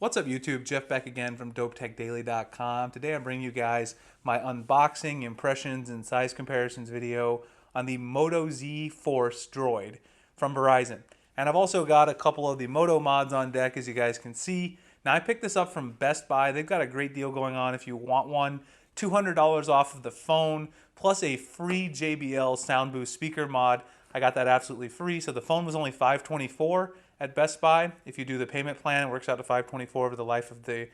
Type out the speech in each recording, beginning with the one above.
What's up YouTube? Jeff back again from dopetechdaily.com. Today I'm bringing you guys my unboxing, impressions, and size comparisons video on the Moto Z Force Droid from Verizon. And I've also got a couple of the Moto mods on deck, as you guys can see. Now I picked this up from Best Buy. They've got a great deal going on if you want one. $200 off of the phone, plus a free JBL Sound Boost speaker mod. I got that absolutely free, so the phone was only $524 at Best Buy. If you do the payment plan, it works out to $524 over the life of the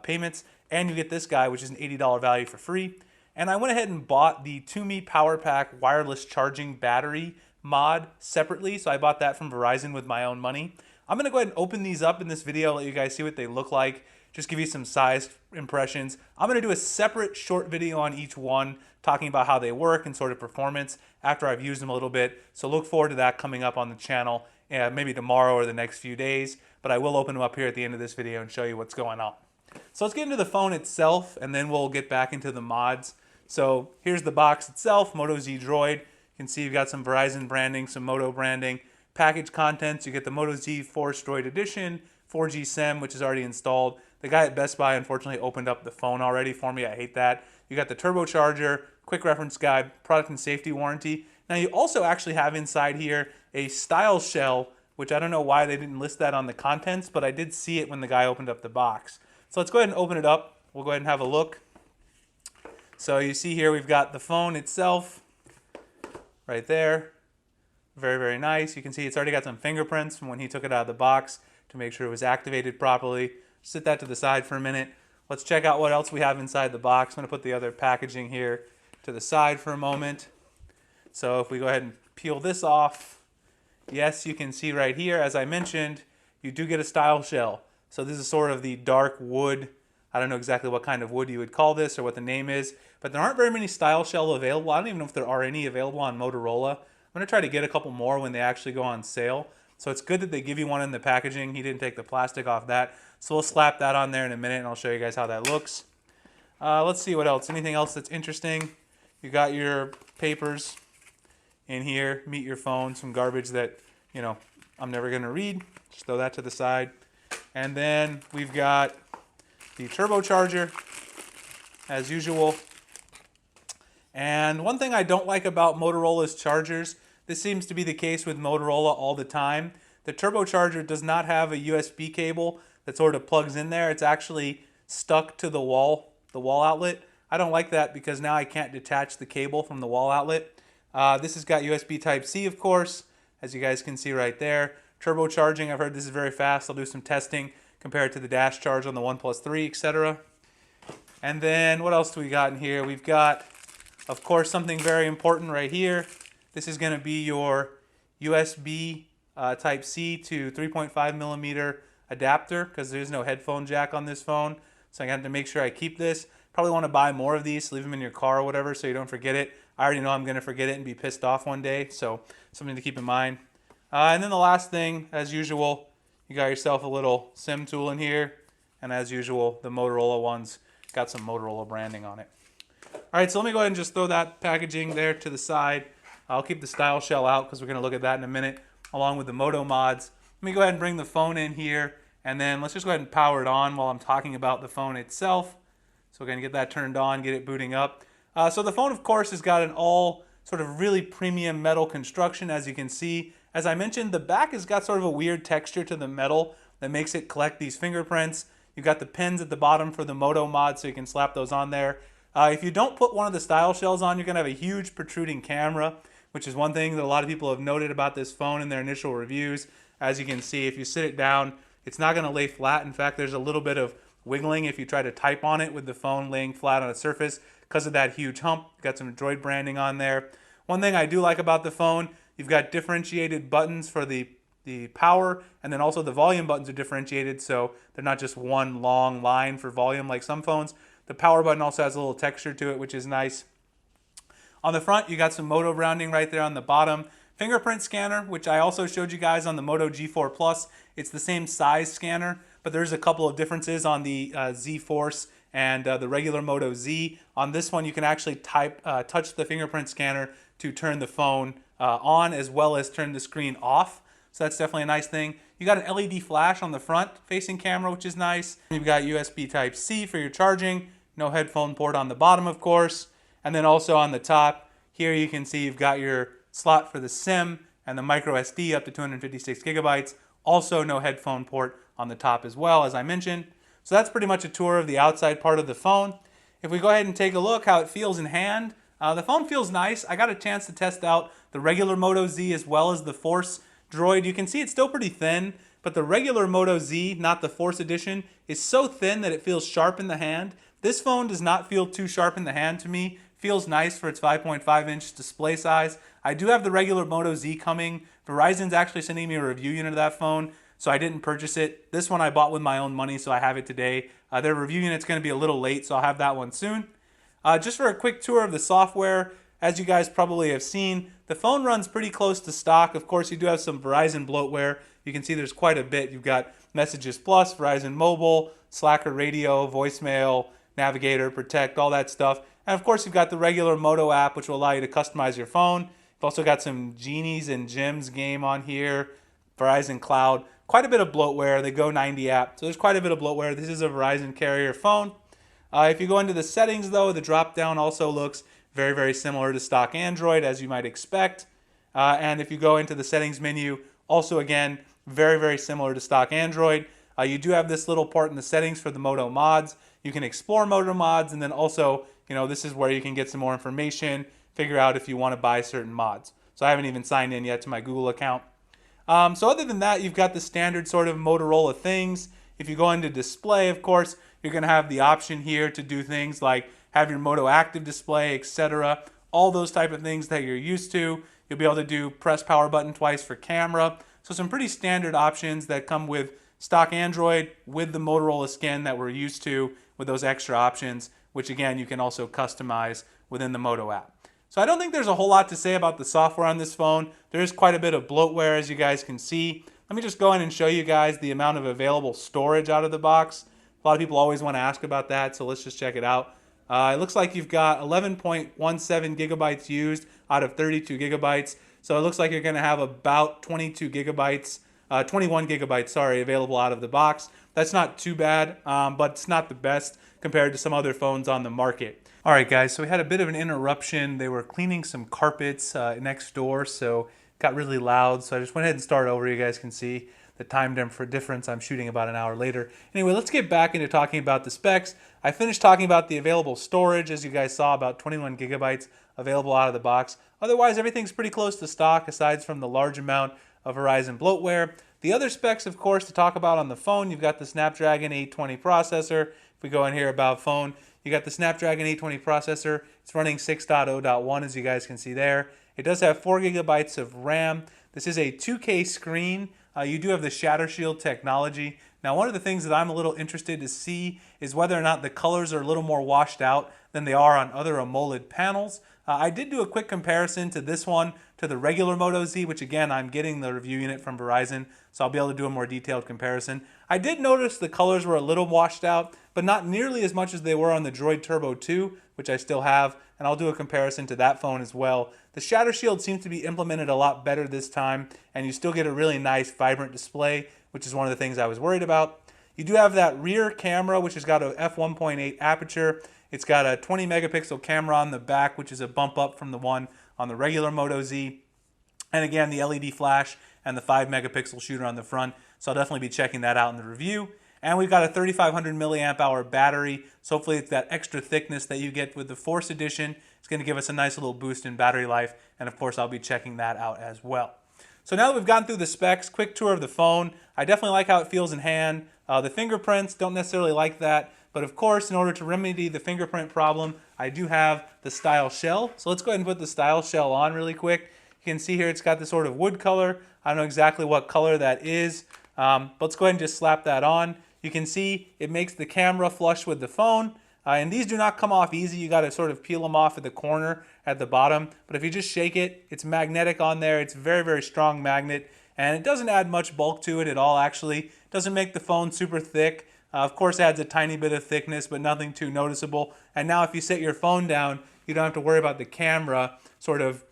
payments. And you get this guy, which is an $80 value for free. And I went ahead and bought the ToMe Power Pack wireless charging battery mod separately. So I bought that from Verizon with my own money. I'm going to go ahead and open these up in this video, let you guys see what they look like, just give you some size impressions. I'm going to do a separate short video on each one, talking about how they work and sort of performance after I've used them a little bit. So look forward to that coming up on the channel. Maybe tomorrow or the next few days, but I will open them up here at the end of this video and show you what's going on. So let's get into the phone itself, and then we'll get back into the mods. So here's the box itself, Moto Z Droid. You can see you've got some Verizon branding, some Moto branding. Package contents, you get the Moto Z Force Droid Edition, 4G SIM, which is already installed. The guy at Best Buy unfortunately opened up the phone already for me. I hate that. You got the turbocharger, quick reference guide, product and safety warranty. Now you also actually have inside here a style shell, which I don't know why they didn't list that on the contents, but I did see it when the guy opened up the box. So let's go ahead and open it up. We'll go ahead and have a look. So you see here we've got the phone itself right there. Very, very nice. You can see it's already got some fingerprints from when he took it out of the box to make sure it was activated properly. Sit that to the side for a minute. Let's check out what else we have inside the box. I'm going to put the other packaging here to the side for a moment. So if we go ahead and peel this off, yes, you can see right here, as I mentioned, you do get a style shell. So this is sort of the dark wood. I don't know exactly what kind of wood you would call this or what the name is, but there aren't very many style shell available. I don't even know if there are any available on Motorola. I'm going to try to get a couple more when they actually go on sale. So it's good that they give you one in the packaging. He didn't take the plastic off that. So we'll slap that on there in a minute and I'll show you guys how that looks. Let's see what else. Anything else that's interesting? You got your papers in here. Meet your phone. Some garbage that, I'm never going to read. Just throw that to the side. And then we've got the turbocharger as usual. And one thing I don't like about Motorola's chargers, this seems to be the case with Motorola all the time. The turbocharger does not have a USB cable that sort of plugs in there. It's actually stuck to the wall outlet. I don't like that because now I can't detach the cable from the wall outlet. This has got USB Type-C, of course, as you guys can see right there. Turbocharging, I've heard this is very fast. I'll do some testing compared to the dash charge on the OnePlus 3, etc. And then what else do we got in here? We've got, of course, something very important right here. This is going to be your USB Type-C to 3.5 millimeter adapter because there's no headphone jack on this phone. So I got to make sure I keep this. Probably want to buy more of these, leave them in your car or whatever so you don't forget it. I already know I'm going to forget it and be pissed off one day, so something to keep in mind. And then the last thing, as usual, you got yourself a little SIM tool in here. And as usual, the Motorola ones got some Motorola branding on it. All right, so let me go ahead and just throw that packaging there to the side. I'll keep the style shell out because we're going to look at that in a minute, along with the Moto mods. Let me go ahead and bring the phone in here, and then let's just go ahead and power it on while I'm talking about the phone itself. So we're going to get that turned on, get it booting up. So the phone, of course, has got an all sort of really premium metal construction, as you can see. As I mentioned, the back has got sort of a weird texture to the metal that makes it collect these fingerprints. You've got the pins at the bottom for the Moto mod, so you can slap those on there. If you don't put one of the style shells on, you're going to have a huge protruding camera, which is one thing that a lot of people have noted about this phone in their initial reviews. As you can see, if you sit it down, it's not going to lay flat. In fact, there's a little bit of wiggling if you try to type on it with the phone laying flat on a surface because of that huge hump. You've got some DROID branding on there. One thing I do like about the phone, you've got differentiated buttons for the power, and then also the volume buttons are differentiated, so they're not just one long line for volume like some phones. The power button also has a little texture to it, which is nice. On the front, you got some Moto branding right there on the bottom. Fingerprint scanner, which I also showed you guys on the Moto G4 Plus. It's the same size scanner, but there's a couple of differences on the Z Force and the regular Moto Z. On this one, you can actually touch the fingerprint scanner to turn the phone on, as well as turn the screen off. So that's definitely a nice thing. You got an LED flash on the front facing camera, which is nice. You've got USB Type-C for your charging. No headphone port on the bottom, of course. And then also on the top, here you can see you've got your slot for the SIM and the micro SD up to 256 gigabytes. Also no headphone port on the top as well, as I mentioned. So that's pretty much a tour of the outside part of the phone. If we go ahead and take a look how it feels in hand, the phone feels nice. I got a chance to test out the regular Moto Z as well as the Force Droid. You can see it's still pretty thin, but the regular Moto Z, not the Force Edition, is so thin that it feels sharp in the hand. This phone does not feel too sharp in the hand to me. Feels nice for its 5.5-inch display size. I do have the regular Moto Z coming. Verizon's actually sending me a review unit of that phone, so I didn't purchase it. This one I bought with my own money, so I have it today. Their review unit's going to be a little late, so I'll have that one soon. Just for a quick tour of the software, as you guys probably have seen, the phone runs pretty close to stock. Of course, you do have some Verizon bloatware. You can see there's quite a bit. You've got Messages Plus, Verizon Mobile, Slacker Radio, voicemail, Navigator, Protect, all that stuff. And of course, you've got the regular Moto app, which will allow you to customize your phone. You've also got some Genies and Gems game on here, Verizon Cloud, quite a bit of bloatware, the Go 90 app. So there's quite a bit of bloatware. This is a Verizon carrier phone. If you go into the settings, though, the drop-down also looks very, very similar to stock Android, as you might expect. And if you go into the settings menu, also, again, very, very similar to stock Android. You do have this little part in the settings for the Moto mods. You can explore Moto mods, and then also, this is where you can get some more information, figure out if you want to buy certain mods. So I haven't even signed in yet to my Google account. So other than that, you've got the standard sort of Motorola things. If you go into display, of course, you're going to have the option here to do things like have your Moto active display, etc. All those type of things that you're used to. You'll be able to do press power button twice for camera. So some pretty standard options that come with stock Android with the Motorola skin that we're used to with those extra options, which again, you can also customize within the Moto app. So I don't think there's a whole lot to say about the software on this phone. There is quite a bit of bloatware, as you guys can see. Let me just go in and show you guys the amount of available storage out of the box. A lot of people always want to ask about that, so let's just check it out. It looks like you've got 11.17 gigabytes used out of 32 gigabytes. So it looks like you're going to have about 21 gigabytes, sorry, available out of the box. That's not too bad, but it's not the best compared to some other phones on the market. All right, guys, so we had a bit of an interruption. They were cleaning some carpets next door, so it got really loud. So I just went ahead and started over. You guys can see the time difference. I'm shooting about an hour later. Anyway, let's get back into talking about the specs. I finished talking about the available storage. As you guys saw, about 21 gigabytes available out of the box. Otherwise, everything's pretty close to stock, aside from the large amount of Verizon bloatware. The other specs, of course, to talk about on the phone, you've got the Snapdragon 820 processor. If we go in here about phone, you got the Snapdragon 820 processor. It's running 6.0.1, as you guys can see there. It does have 4 gigabytes of RAM. This is a 2K screen. You do have the Shatter Shield technology. Now, one of the things that I'm a little interested to see is whether or not the colors are a little more washed out than they are on other AMOLED panels. I did do a quick comparison to this one to the regular Moto Z, which again, I'm getting the review unit from Verizon, so I'll be able to do a more detailed comparison. I did notice the colors were a little washed out, but not nearly as much as they were on the DROID Turbo 2, which I still have, and I'll do a comparison to that phone as well. The Shatter Shield seems to be implemented a lot better this time, and you still get a really nice, vibrant display, which is one of the things I was worried about. You do have that rear camera, which has got a f1.8 aperture. It's got a 20 megapixel camera on the back, which is a bump up from the one on the regular Moto Z. And again, the LED flash and the 5 megapixel shooter on the front. So I'll definitely be checking that out in the review. And we've got a 3500 milliamp hour battery. So hopefully it's that extra thickness that you get with the Force Edition. It's going to give us a nice little boost in battery life. And of course, I'll be checking that out as well. So now that we've gone through the specs, quick tour of the phone. I definitely like how it feels in hand. The fingerprints, don't necessarily like that. But of course, in order to remedy the fingerprint problem, I do have the style shell. So let's go ahead and put the style shell on really quick. You can see here it's got this sort of wood color. I don't know exactly what color that is. But let's go ahead and just slap that on. You can see it makes the camera flush with the phone. And these do not come off easy. You got to sort of peel them off at the corner at the bottom. But if you just shake it, it's magnetic on there. It's a very, very strong magnet. And it doesn't add much bulk to it at all, actually. It doesn't make the phone super thick. Of course, it adds a tiny bit of thickness, but nothing too noticeable. And now if you set your phone down, you don't have to worry about the camera sort of,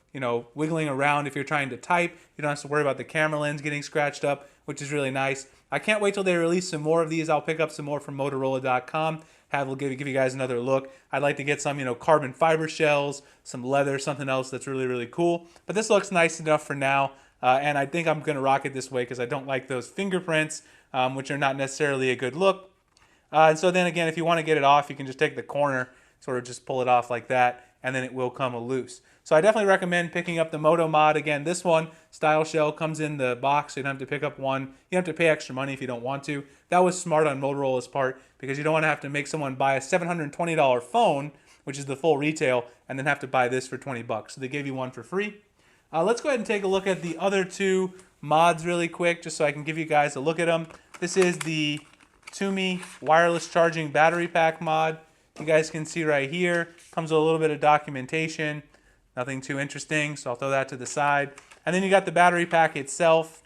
wiggling around if you're trying to type. You don't have to worry about the camera lens getting scratched up, which is really nice. I can't wait till they release some more of these. I'll pick up some more from Motorola.com. We'll give you guys another look. I'd like to get some, carbon fiber shells, some leather, something else that's really, really cool. But this looks nice enough for now. And I think I'm going to rock it this way because I don't like those fingerprints, which are not necessarily a good look. And so then again, if you want to get it off, you can just take the corner, sort of just pull it off like that, and then it will come loose. So I definitely recommend picking up the Moto mod. Again, this one, style shell, comes in the box, so you don't have to pick up one. You don't have to pay extra money if you don't want to. That was smart on Motorola's part because you don't want to have to make someone buy a $720 phone, which is the full retail, and then have to buy this for 20 bucks. So they gave you one for free. Let's go ahead and take a look at the other two mods really quick, just so I can give you guys a look at them. This is the Toomey wireless charging battery pack mod. You guys can see right here, comes with a little bit of documentation. Nothing too interesting, so I'll throw that to the side. And then you got the battery pack itself.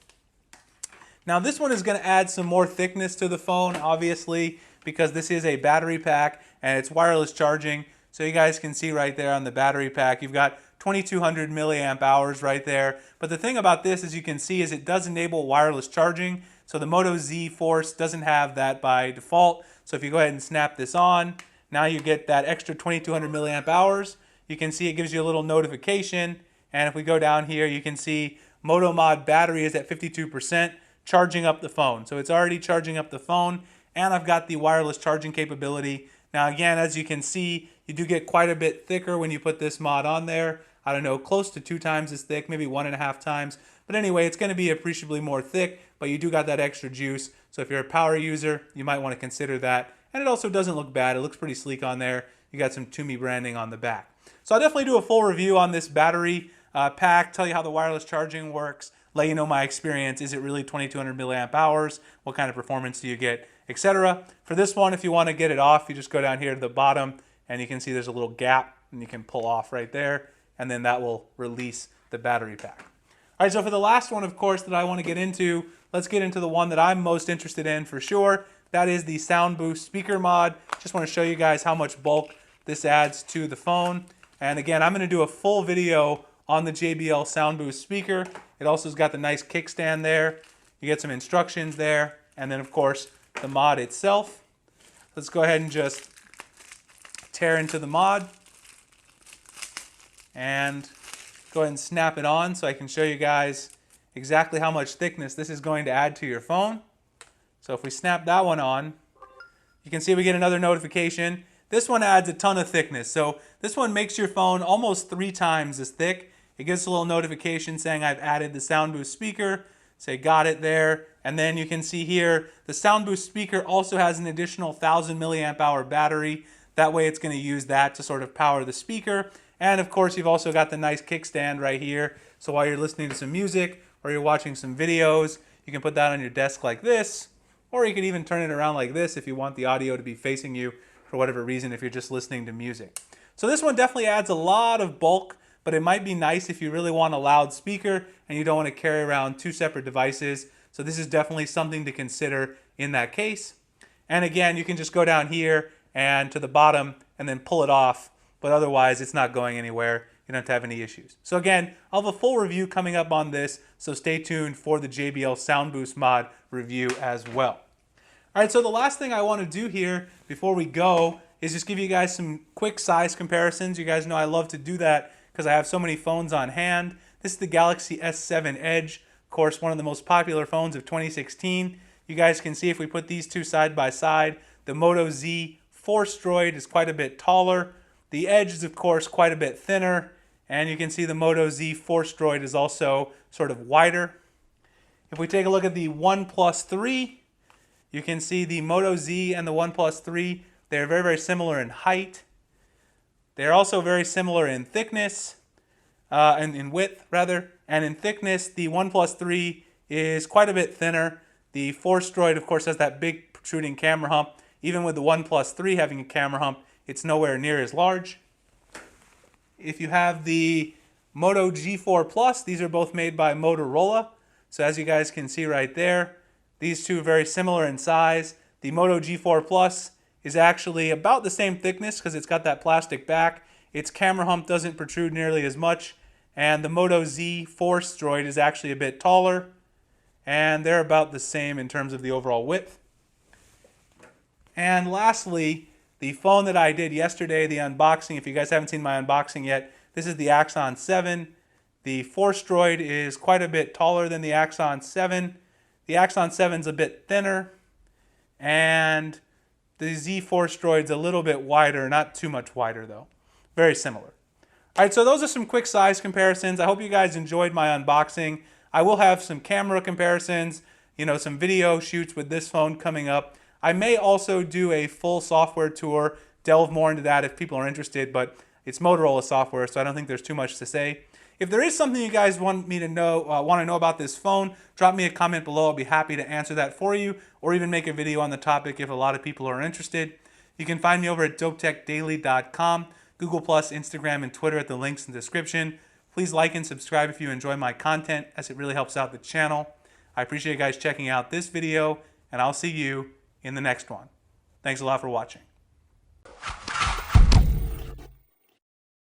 Now this one is going to add some more thickness to the phone, obviously, because this is a battery pack and it's wireless charging. So you guys can see right there on the battery pack, you've got 2200 milliamp hours right there. But the thing about this, as you can see, is it does enable wireless charging. So the Moto Z Force doesn't have that by default. So if you go ahead and snap this on, now you get that extra 2200 milliamp hours. You can see it gives you a little notification. And if we go down here, you can see Moto Mod battery is at 52%, charging up the phone. So it's already charging up the phone. And I've got the wireless charging capability. Now again, as you can see, you do get quite a bit thicker when you put this mod on there. I don't know, close to 2 times as thick, maybe 1.5 times. But anyway, it's going to be appreciably more thick, but you do got that extra juice. So if you're a power user, you might want to consider that. And it also doesn't look bad. It looks pretty sleek on there. You got some Toomey branding on the back. So I'll definitely do a full review on this battery pack, tell you how the wireless charging works, let you know my experience. Is it really 2200 milliamp hours? What kind of performance do you get, etc. For this one, if you want to get it off, you just go down here to the bottom and you can see there's a little gap and you can pull off right there, and then that will release the battery pack. All right, so for the last one, of course, that I want to get into, let's get into the one that I'm most interested in for sure. That is the Sound Boost speaker mod. Just want to show you guys how much bulk this adds to the phone. And again, I'm going to do a full video on the JBL Sound Boost speaker. It also has got the nice kickstand there. You get some instructions there. And then, of course, the mod itself. Let's go ahead and just tear into the mod. And go ahead and snap it on so I can show you guys exactly how much thickness this is going to add to your phone. So if we snap that one on, you can see we get another notification. This one adds a ton of thickness. So this one makes your phone almost 3 times as thick. It gives a little notification saying I've added the Sound Boost speaker. Say got it there. And then you can see here the Sound Boost speaker also has an additional 1000 milliamp hour battery. That way it's going to use that to sort of power the speaker. And of course you've also got the nice kickstand right here. So while you're listening to some music or you're watching some videos, you can put that on your desk like this. Or you could even turn it around like this if you want the audio to be facing you for whatever reason if you're just listening to music. So this one definitely adds a lot of bulk, but it might be nice if you really want a loud speaker and you don't want to carry around 2 separate devices. So this is definitely something to consider in that case. And again, you can just go down here and to the bottom and then pull it off, but otherwise it's not going anywhere. You don't have to have any issues. So again, I'll have a full review coming up on this, so stay tuned for the JBL Sound Boost mod review as well. All right, so the last thing I want to do here before we go is just give you guys some quick size comparisons. You guys know I love to do that because I have so many phones on hand. This is the Galaxy S7 Edge, of course, one of the most popular phones of 2016. You guys can see if we put these two side by side, the Moto Z Force DROID is quite a bit taller. The Edge is, of course, quite a bit thinner. And you can see the Moto Z Force DROID is also sort of wider. If we take a look at the OnePlus 3, you can see the Moto Z and the OnePlus 3, they're very, very similar in height. They're also very similar in thickness, and in width, rather. And in thickness, the OnePlus 3 is quite a bit thinner. The Force DROID, of course, has that big protruding camera hump. Even with the OnePlus 3 having a camera hump, it's nowhere near as large. If you have the Moto G4 Plus, these are both made by Motorola. So as you guys can see right there, these two are very similar in size. The Moto G4 Plus is actually about the same thickness because it's got that plastic back. Its camera hump doesn't protrude nearly as much. And the Moto Z Force DROID is actually a bit taller. and they're about the same in terms of the overall width. And lastly, the phone that I did yesterday, the unboxing, if you guys haven't seen my unboxing yet, this is the Axon 7. The Force Droid is quite a bit taller than the Axon 7. The Axon 7 is a bit thinner, and the Z Force Droid's a little bit wider, not too much wider though. Very similar. All right, so those are some quick size comparisons. I hope you guys enjoyed my unboxing. I will have some camera comparisons, some video shoots with this phone coming up. I may also do a full software tour, delve more into that if people are interested, but it's Motorola software, so I don't think there's too much to say. If there is something you guys want to know about this phone, drop me a comment below. I'll be happy to answer that for you, or even make a video on the topic if a lot of people are interested. You can find me over at dopetechdaily.com, Google+, Instagram, and Twitter at the links in the description. Please like and subscribe if you enjoy my content, as it really helps out the channel. I appreciate you guys checking out this video, and I'll see you in the next one. Thanks a lot for watching.